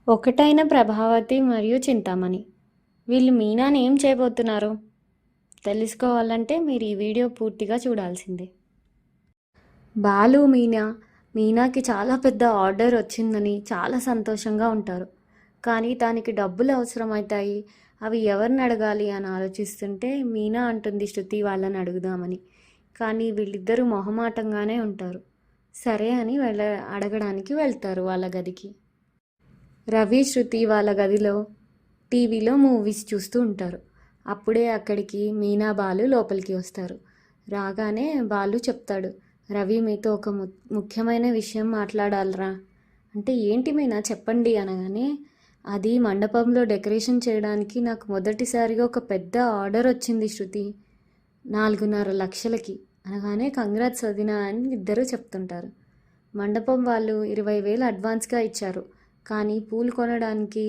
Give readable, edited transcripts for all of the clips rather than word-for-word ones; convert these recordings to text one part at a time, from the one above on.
ఒకటైన ప్రభావతి మరియు చింతామణి వీళ్ళు మీనాని ఏం చేయబోతున్నారు తెలుసుకోవాలంటే మీరు ఈ వీడియో పూర్తిగా చూడాల్సిందే. బాలు మీనాకి చాలా పెద్ద ఆర్డర్ వచ్చిందని చాలా సంతోషంగా ఉంటారు. కానీ దానికి డబ్బులు అవసరమవుతాయి. అవి ఎవరిని అడగాలి అని ఆలోచిస్తుంటే మీనా అంటుంది శృతి వాళ్ళని అడుగుదామని. కానీ వీళ్ళిద్దరూ మొహమాటంగానే ఉంటారు. సరే అని అడగడానికి వెళ్తారు వాళ్ళ గదికి. రవి శృతి వాళ్ళ గదిలో టీవీలో మూవీస్ చూస్తూ ఉంటారు. అప్పుడే అక్కడికి మీనా బాలు లోపలికి వస్తారు. రాగానే బాలు చెప్తాడు, రవి మీతో ఒక ముఖ్యమైన విషయం మాట్లాడాలరా అంటే, ఏంటి మీనా చెప్పండి అనగానే, అది మండపంలో డెకరేషన్ చేయడానికి నాకు మొదటిసారిగా ఒక పెద్ద ఆర్డర్ వచ్చింది శృతి, 4.5 లక్షలకి అనగానే కంగ్రాట్స్ వదినా అని ఇద్దరు చెప్తుంటారు. మండపం వాళ్ళు 20,000 అడ్వాన్స్గా ఇచ్చారు. కానీ పూలు కొనడానికి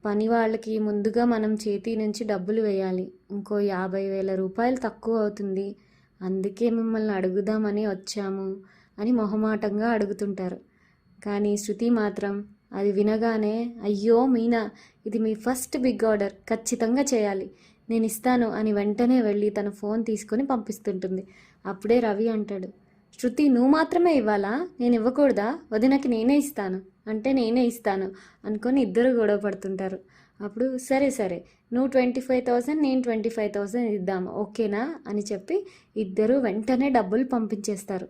పని వాళ్ళకి ముందుగా మనం చేతి నుంచి డబ్బులు వేయాలి. ఇంకో 50,000 రూపాయలు తక్కువ అవుతుంది. అందుకే మిమ్మల్ని అడుగుదామని వచ్చాము అని మొహమాటంగా అడుగుతుంటారు. కానీ శృతి మాత్రం అది వినగానే, అయ్యో మీనా, ఇది మీ ఫస్ట్ బిగ్ ఆర్డర్, ఖచ్చితంగా చేయాలి, నేను ఇస్తాను అని వెంటనే వెళ్ళి తన ఫోన్ తీసుకొని పంపిస్తుంటుంది. అప్పుడే రవి అంటాడు, శృతి నువ్వు మాత్రమే ఇవ్వాలా, నేను ఇవ్వకూడదా, వదినకి నేనే ఇస్తాను అంటే నేనే ఇస్తాను అనుకొని ఇద్దరు గొడవ పడుతుంటారు. అప్పుడు సరే సరే, నువ్వు 25,000 నేను 25,000 ఇద్దాము ఓకేనా అని చెప్పి ఇద్దరు వెంటనే డబ్బులు పంపించేస్తారు.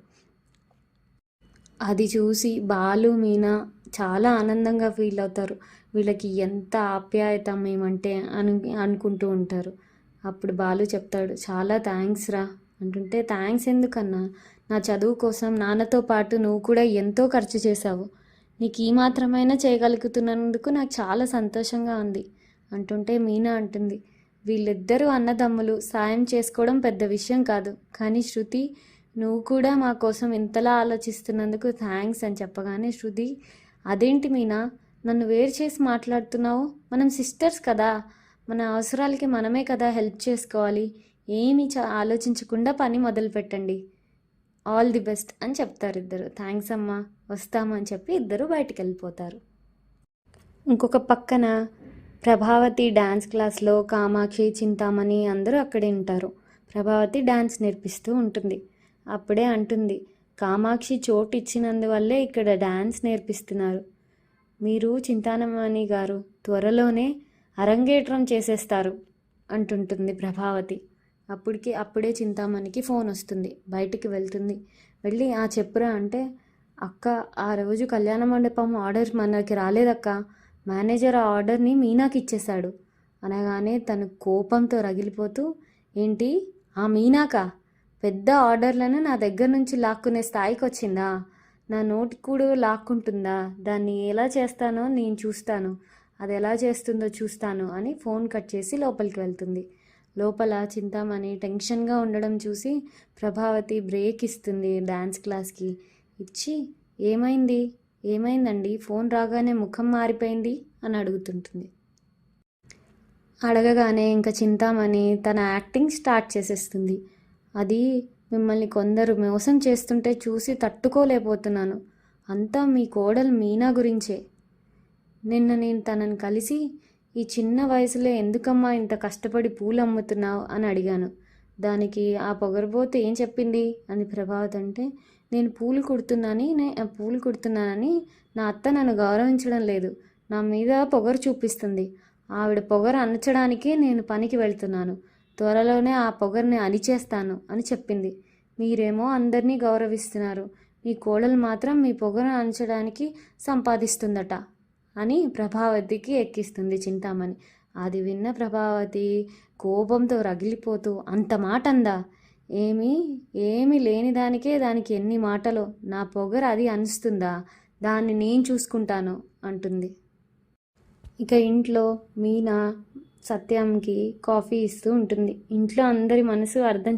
అది చూసి బాలు మీనా చాలా ఆనందంగా ఫీల్ అవుతారు. వీళ్ళకి ఎంత ఆప్యాయత మేమంటే అనుకుంటూ ఉంటారు. అప్పుడు బాలు చెప్తాడు, చాలా థ్యాంక్స్ రా అంటుంటే, థ్యాంక్స్ ఎందుకన్నా, నా చదువు కోసం నాన్నతో పాటు నువ్వు కూడా ఎంతో ఖర్చు చేశావు, నీకు ఈ మాత్రమైనా చేయగలుగుతున్నందుకు నాకు చాలా సంతోషంగా ఉంది అంటుంటే మీనా అంటుంది, వీళ్ళిద్దరూ అన్నదమ్ములు సాయం చేసుకోవడం పెద్ద విషయం కాదు, కానీ శృతి నువ్వు కూడా మా కోసం ఇంతలా ఆలోచిస్తున్నందుకు థ్యాంక్స్ అని చెప్పగానే శృతి, అదేంటి మీనా, నన్ను వేరు చేసి మాట్లాడుతున్నావు, మనం సిస్టర్స్ కదా, మన అవసరాలకి మనమే కదా హెల్ప్ చేసుకోవాలి, ఏమీ ఆలోచించకుండా పని మొదలు పెట్టండి, ఆల్ ది బెస్ట్ అని చెప్తారు ఇద్దరు. థ్యాంక్స్ అమ్మా, వస్తామని చెప్పి ఇద్దరు బయటికి వెళ్ళిపోతారు. ఇంకొక పక్కన ప్రభావతి డ్యాన్స్ క్లాస్లో కామాక్షి చింతామణి అందరూ అక్కడే ఉంటారు. ప్రభావతి డ్యాన్స్ నేర్పిస్తూ ఉంటుంది. అప్పుడే అంటుంది, కామాక్షి చోటు ఇచ్చినందువల్లే ఇక్కడ డ్యాన్స్ నేర్పిస్తున్నారు, మీరు చింతామణి గారు త్వరలోనే అరంగేట్రం చేసేస్తారు అంటుంటుంది ప్రభావతి. అప్పుడే చింతామణికి ఫోన్ వస్తుంది. బయటికి వెళ్తుంది. వెళ్ళి ఆ చెప్పురా అంటే, అక్క ఆ రోజు కళ్యాణ మండపం ఆర్డర్ మనకి రాలేదక్క, మేనేజర్ ఆ ఆర్డర్ని మీనాకి ఇచ్చేశాడు అనగానే తను కోపంతో రగిలిపోతూ, ఏంటి ఆ మీనాకా, పెద్ద ఆర్డర్లను నా దగ్గర నుంచి లాక్కునే స్థాయికి వచ్చిందా, నా నోటి కూడా లాక్కుంటుందా, దాన్ని ఎలా చేస్తానో నేను చూస్తాను, అది ఎలా చేస్తుందో చూస్తాను అని ఫోన్ కట్ చేసి లోపలికి వెళ్తుంది. లోపల చింతామణి టెన్షన్గా ఉండడం చూసి ప్రభావతి బ్రేక్ ఇస్తుంది డ్యాన్స్ క్లాస్కి. ఇచ్చి, ఏమైందండి, ఫోన్ రాగానే ముఖం మారిపోయింది అని అడుగుతుంటుంది. అడగగానే ఇంకా చింతామణి తన యాక్టింగ్ స్టార్ట్ చేసేస్తుంది. అది మిమ్మల్ని కొందరు మోసం చేస్తుంటే చూసి తట్టుకోలేకపోతున్నాను, అంతా మీ కోడలు మీనా గురించే. నిన్న నేను తనని కలిసి, ఈ చిన్న వయసులో ఎందుకమ్మా ఇంత కష్టపడి పూలు అమ్ముతున్నావు అని అడిగాను. దానికి ఆ పొగరబోతు ఏం చెప్పింది అని ప్రభావతి అంటే, నేను పూలు కుడుతున్నానని నా అత్త నన్ను గౌరవించడం లేదు, నా మీద పొగరు చూపిస్తుంది, ఆవిడ పొగరు అణచడానికే నేను పనికి వెళ్తున్నాను, త్వరలోనే ఆ పొగర్ని అణిచేస్తాను అని చెప్పింది. మీరేమో అందరినీ గౌరవిస్తున్నారు, మీ కోడలు మాత్రం మీ పొగరు అణచడానికి సంపాదిస్తుందట అని ప్రభావతికి ఎక్కిస్తుంది చింతామణి. అది విన్న ప్రభావతి కోపంతో రగిలిపోతూ, అంత మాట అందా, ఏమీ లేని దానికి ఎన్ని మాటలు, నా పొగరు అది అనిస్తుందా, దాన్ని నేను చూసుకుంటాను అంటుంది. ఇక ఇంట్లో మీనా సత్యంకి కాఫీ ఇస్తూ ఉంటుంది. ఇంట్లో అందరి మనసు అర్థం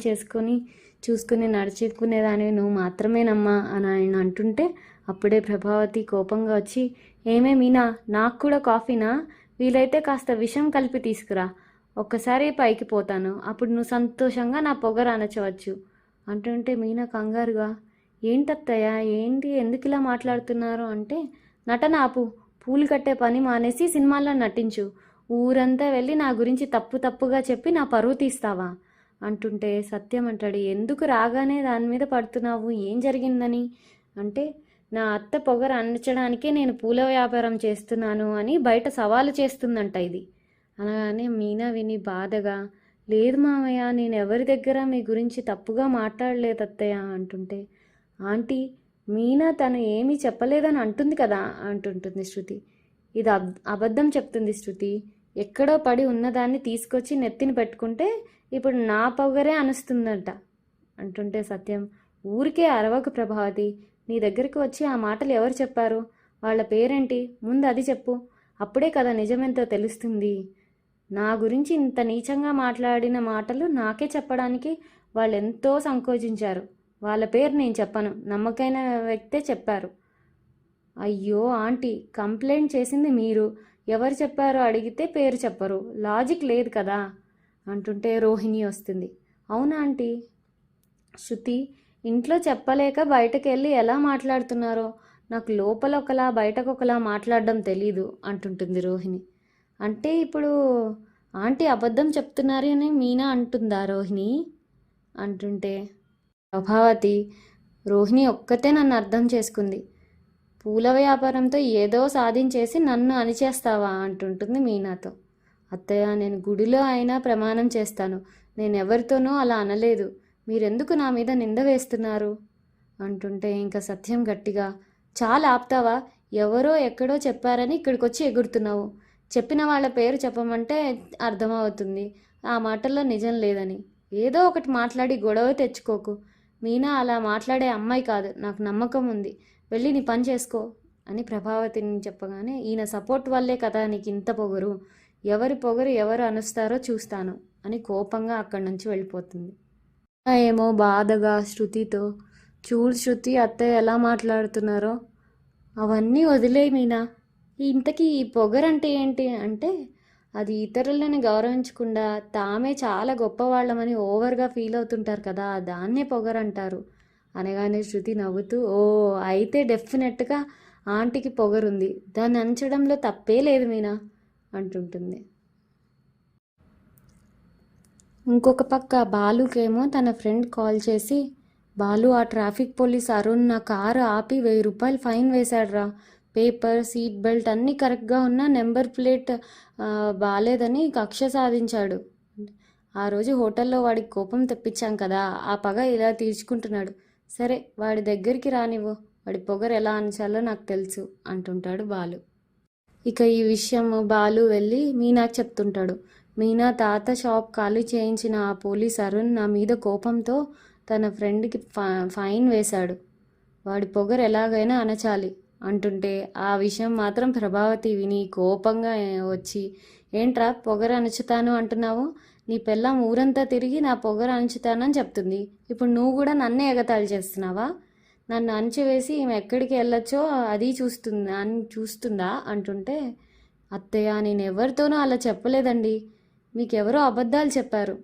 చూసుకుని నడుచుకునేదానివి నువ్వు మాత్రమేనమ్మా అని ఆయన అంటుంటే, అప్పుడే ప్రభావతి కోపంగా వచ్చి, ఏమే మీనా, నాకు కూడా కాఫీనా, వీలైతే కాస్త విషం కలిపి తీసుకురా, ఒక్కసారి పైకి పోతాను, అప్పుడు నువ్వు సంతోషంగా నా పొగరు అనచవచ్చు అంటుంటే మీనా కంగారుగా, ఏంటత్తయ్య, ఎందుకు ఇలా మాట్లాడుతున్నారు అంటే, నటన ఆపు, పూలు కట్టే పని మానేసి సినిమాల్లో నటించు. ఊరంతా వెళ్ళి నా గురించి తప్పుగా చెప్పి నా పరువు తీస్తావా అంటుంటే సత్యం అంటాడు, ఎందుకు రాగానే దాని మీద పడుతున్నావు, ఏం జరిగిందని అంటే, నా అత్త పొగరు అణచడానికే నేను పూల వ్యాపారం చేస్తున్నాను అని బయట సవాలు చేస్తుందంట ఇది. అనగానే మీనా విని బాధగా, లేదు మామయ్య, నేను ఎవరి దగ్గర మీ గురించి తప్పుగా మాట్లాడలేదు అత్తయ్య అంటుంటే, ఆంటీ మీనా తను ఏమీ చెప్పలేదని అంటుంది కదా అంటుంటుంది శృతి. ఇది అబద్ధం చెప్తుంది శృతి. ఎక్కడో పడి ఉన్నదాన్ని తీసుకొచ్చి నెత్తిని పెట్టుకుంటే ఇప్పుడు నా పొగరే అనుస్తుందంట అంటుంటే సత్యం, ఊరికే అరవకు ప్రభావతి, నీ దగ్గరికి వచ్చి ఆ మాటలు ఎవరు చెప్పారు, వాళ్ళ పేరేంటి, ముందు అది చెప్పు, అప్పుడే కదా నిజమెంతో తెలుస్తుంది. నా గురించి ఇంత నీచంగా మాట్లాడిన మాటలు నాకే చెప్పడానికి వాళ్ళు ఎంతో సంకోచించారు. వాళ్ళ పేరు నేను చెప్పను, నమ్మకైన వ్యక్తే చెప్పారు. అయ్యో ఆంటీ, కంప్లైంట్ చేసింది మీరు, ఎవరు చెప్పారో అడిగితే పేరు చెప్పరు, లాజిక్ లేదు కదా అంటుంటే రోహిణి వస్తుంది. అవునా ఆంటీ, శృతి ఇంట్లో చెప్పలేక బయటకు వెళ్ళి ఎలా మాట్లాడుతున్నారో, నాకు లోపల ఒకలా బయటకు ఒకలా మాట్లాడడం తెలీదు అంటుంటుంది రోహిణి. అంటే ఇప్పుడు ఆంటీ అబద్ధం చెప్తున్నారు అని మీనా అంటుందా రోహిణి అంటుంటే, ప్రభావతి, రోహిణి ఒక్కతే నన్ను అర్థం చేసుకుంది, పూల వ్యాపారంతో ఏదో సాధించేసి నన్ను అణిచేస్తావా అంటుంటుంది మీనాతో. అత్తయ్య, నేను గుడిలో అయినా ప్రమాణం చేస్తాను, నేను ఎవరితోనూ అలా అనలేదు, మీరెందుకు నా మీద నింద వేస్తున్నారు అంటుంటే ఇంకా సత్యం గట్టిగా, చాలా ఆపుతావా, ఎవరో ఎక్కడో చెప్పారని ఇక్కడికి వచ్చి ఎగురుతున్నావు, చెప్పిన వాళ్ళ పేరు చెప్పమంటే అర్థమవుతుంది ఆ మాటల్లో నిజం లేదని, ఏదో ఒకటి మాట్లాడి గొడవ తెచ్చుకోకు, మీనా అలా మాట్లాడే అమ్మాయి కాదు, నాకు నమ్మకం ఉంది, వెళ్ళి నీ పని చేసుకో అని ప్రభావతిని చెప్పగానే, ఈయన సపోర్ట్ వల్లే కదా నీకు ఇంత పొగరు, ఎవరి పొగరు ఎవరు అనుస్తారో చూస్తాను అని కోపంగా అక్కడి నుంచి వెళ్ళిపోతుంది. ఏమో బాధగా శృతితో, చూడు శృతి అత్తయ్య ఎలా మాట్లాడుతున్నారో, అవన్నీ వదిలే మీనా, ఇంతకీ ఈ పొగరంటే ఏంటి అంటే, అది ఇతరులని గౌరవించకుండా తామే చాలా గొప్పవాళ్ళమని ఓవర్గా ఫీల్ అవుతుంటారు కదా, దాన్నే పొగరంటారు అనగానే శృతి నవ్వుతూ, ఓ అయితే డెఫినెట్గా ఆంటీకి పొగరుంది, దాన్ని అంచడంలో తప్పే లేదు మీనా అంటుంటుంది. ఇంకొక పక్క బాలుకేమో తన ఫ్రెండ్ కాల్ చేసి, బాలు, ఆ ట్రాఫిక్ పోలీస్ అరుణ్ నా కారు ఆపి 1000 రూపాయలు ఫైన్ వేశాడ్రా, పేపర్ సీట్ బెల్ట్ అన్నీ కరెక్ట్గా ఉన్నా నెంబర్ ప్లేట్ బాగాలేదని కక్ష సాధించాడు. ఆ రోజు హోటల్లో వాడికి కోపం తెప్పించాం కదా, ఆ పగ ఇలా తీర్చుకుంటున్నాడు, సరే వాడి దగ్గరికి రానివ్వు, వాడి పొగరు ఎలా అణచాలో నాకు తెలుసు అంటుంటాడు బాలు. ఇక ఈ విషయం బాలు వెళ్ళి మీనాకి చెప్తుంటాడు. మీనా తాత షాప్ ఖాళీ చేయించిన ఆ పోలీస్ అరుణ్ నా మీద కోపంతో తన ఫ్రెండ్కి ఫైన్ వేశాడు, వాడి పొగరు ఎలాగైనా అణచాలి అంటుంటే ఆ విషయం మాత్రం ప్రభావతి విని కోపంగా వచ్చి, ఏంట్రా పొగరు అణచుతాను అంటున్నావు, నీ పెళ్ళాం ఊరంతా తిరిగి నా పొగరు అణచుతానని చెప్తుంది, ఇప్పుడు నువ్వు కూడా నన్నే ఎగతాళి చేస్తున్నావా, నన్ను అణచివేసి ఈమె ఎక్కడికి వెళ్ళొచ్చో అది చూస్తుందా అంటుంటే, అత్తయ్య నేను ఎవరితోనూ అలా చెప్పలేదండి, మీకెవరో అబద్ధాలు చెప్పారు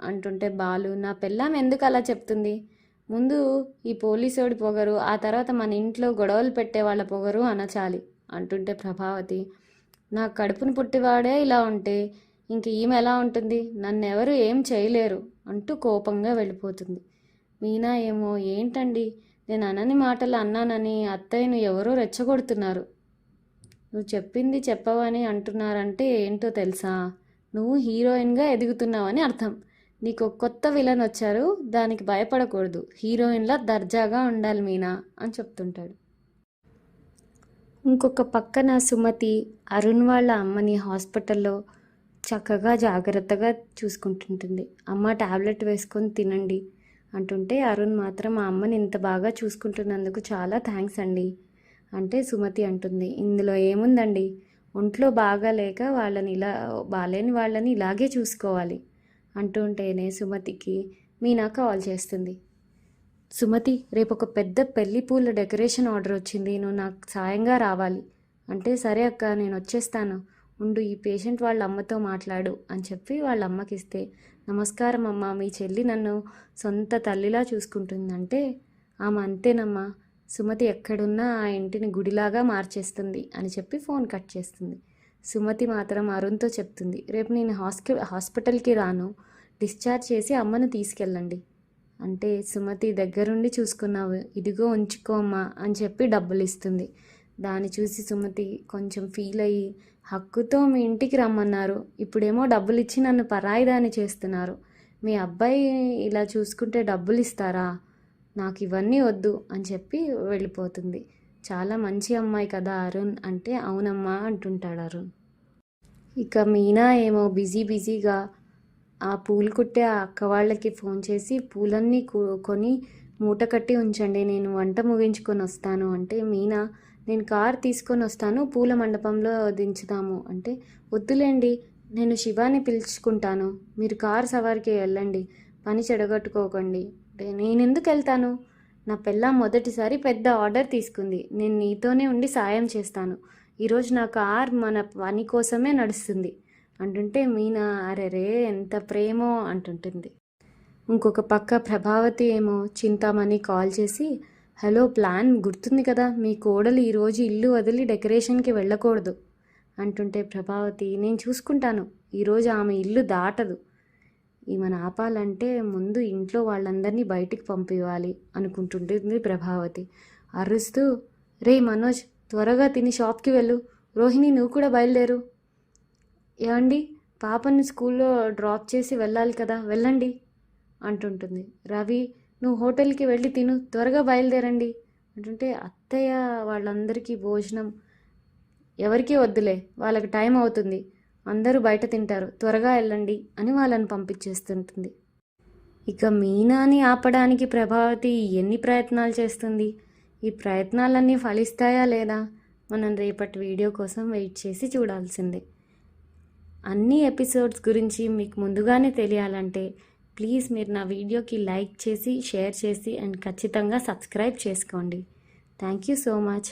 అంటుంటే బాలు, నా పెళ్ళాం ఎందుకు అలా చెప్తుంది, ముందు ఈ పోలీసోడి పొగరు, ఆ తర్వాత మన ఇంట్లో గొడవలు పెట్టే వాళ్ళ పొగరు అనచాలి అంటుంటే ప్రభావతి, నా కడుపును పుట్టివాడే ఇలా ఉంటే ఇంక ఈమె ఎలా ఉంటుంది, నన్నెవరు ఏం చేయలేరు అంటూ కోపంగా వెళ్ళిపోతుంది. మీనా ఏమో, ఏంటండి నేను అనని మాటలు అన్నానని అత్తయ్యను ఎవరో రెచ్చగొడుతున్నారు, నువ్వు చెప్పింది చెప్పవని అంటున్నారంటే ఏంటో తెలుసా, నువ్వు హీరోయిన్గా ఎదుగుతున్నావని అర్థం, నీకు కొత్త విలన్ వచ్చారు, దానికి భయపడకూడదు, హీరోయిన్లా దర్జాగా ఉండాలి మీనా అని చెప్తుంటాడు. ఇంకొక పక్కన సుమతి అరుణ్ వాళ్ళ అమ్మని హాస్పిటల్లో చక్కగా జాగ్రత్తగా చూసుకుంటుంటుంది. అమ్మ టాబ్లెట్ వేసుకొని తినండి అంటుంటే అరుణ్ మాత్రం ఆ అమ్మని ఇంత బాగా చూసుకుంటున్నందుకు చాలా థ్యాంక్స్ అండి అంటే సుమతి అంటుంది, ఇందులో ఏముందండి, ఒంట్లో బాగాలేక బాలేని వాళ్ళని ఇలాగే చూసుకోవాలి అంటుంటేనే సుమతికి మీనా కాల్ చేస్తుంది. సుమతి, రేపు ఒక పెద్ద పెళ్లి పూల డెకరేషన్ ఆర్డర్ వచ్చింది, నువ్వు నాకు సాయంగా రావాలి అంటే, సరే అక్క నేను వచ్చేస్తాను, ఉండు ఈ పేషెంట్ వాళ్ళ అమ్మతో మాట్లాడు అని చెప్పి వాళ్ళ అమ్మకి ఇస్తే, నమస్కారం అమ్మ, మీ చెల్లి నన్ను సొంత తల్లిలా చూసుకుంటుందంటే, ఆమె అంతేనమ్మా, సుమతి ఎక్కడున్నా ఆ ఇంటిని గుడిలాగా మార్చేస్తుంది అని చెప్పి ఫోన్ కట్ చేస్తుంది. సుమతి మాత్రం అరుణ్తో చెప్తుంది, రేపు నేను హాస్పిటల్కి రాను, డిశ్చార్జ్ చేసి అమ్మను తీసుకెళ్ళండి అంటే సుమతి దగ్గరుండి చూసుకున్నావు, ఇదిగో ఉంచుకో అమ్మా అని చెప్పి డబ్బులు ఇస్తుంది. దాన్ని చూసి సుమతి కొంచెం ఫీల్ అయ్యి, హక్కుతో మీ ఇంటికి రమ్మన్నారు, ఇప్పుడేమో డబ్బులు ఇచ్చి నన్ను పరాయిదాన్ని చేస్తున్నారు, మీ అబ్బాయి ఇలా చూసుకుంటే డబ్బులు ఇస్తారా, నాకు ఇవన్నీ వద్దు అని చెప్పి వెళ్ళిపోతుంది. చాలా మంచి అమ్మాయి కదా అరుణ్ అంటే అవునమ్మా అంటుంటాడు అరుణ్. ఇక మీనా ఏమో బిజీగా ఆ పూలు కుట్టే ఆ అక్క వాళ్ళకి ఫోన్ చేసి పూలన్నీ కొని మూట కట్టి ఉంచండి, నేను వంట ముగించుకొని వస్తాను అంటే మీనా నేను కార్ తీసుకొని వస్తాను, పూల మండపంలో దించుదాము అంటే వద్దులేండి, నేను శివాని పిలుచుకుంటాను, మీరు కార్ సవారికి వెళ్ళండి, పని చెడగొట్టుకోకండి అంటే నేనెందుకు వెళ్తాను, నా పెళ్ళాం మొదటిసారి పెద్ద ఆర్డర్ తీసుకుంది, నేను నీతోనే ఉండి సాయం చేస్తాను, ఈరోజు నా కార్ మన పని కోసమే నడుస్తుంది అంటుంటే మీనా అరెరే ఎంత ప్రేమో అంటుంటుంది. ఇంకొక పక్క ప్రభావతి ఏమో చింతామణి కాల్ చేసి, హలో ప్లాన్ గుర్తుంది కదా, మీ కోడలు ఈరోజు ఇల్లు వదిలి డెకరేషన్కి వెళ్ళకూడదు అంటుంటే ప్రభావతి నేను చూసుకుంటాను, ఈరోజు ఆమె ఇల్లు దాటదు, ఈమెను ఆపాలంటే ముందు ఇంట్లో వాళ్ళందరినీ బయటికి పంపివ్వాలి అనుకుంటుంటుంది ప్రభావతి. అరుస్తూ, రే మనోజ్ త్వరగా తిని షాప్కి వెళ్ళు, రోహిణి నువ్వు కూడా బయలుదేరు, ఏమండి పాపని స్కూల్లో డ్రాప్ చేసి వెళ్ళాలి కదా వెళ్ళండి అంటుంటుంది. రవి నువ్వు హోటల్కి వెళ్ళి తిను, త్వరగా బయలుదేరండి అంటుంటే అత్తయ్య వాళ్ళందరికీ భోజనం ఎవరికీ వద్దులే, వాళ్ళకి టైం అవుతుంది, అందరూ బయట తింటారు, త్వరగా వెళ్ళండి అని వాళ్ళని పంపించేస్తుంటుంది. ఇక మీనాని ఆపడానికి ప్రభావతి ఎన్ని ప్రయత్నాలు చేస్తుంది, ఈ ప్రయత్నాలన్నీ ఫలిస్తాయా లేదా మనం రేపటి వీడియో కోసం వెయిట్ చేసి చూడాల్సిందే. అన్ని ఎపిసోడ్స్ గురించి మీకు ముందుగానే తెలియాలంటే ప్లీజ్ మీరు నా వీడియోకి లైక్ చేసి షేర్ చేసి అండ్ ఖచ్చితంగా సబ్స్క్రైబ్ చేసుకోండి. Thank you so much.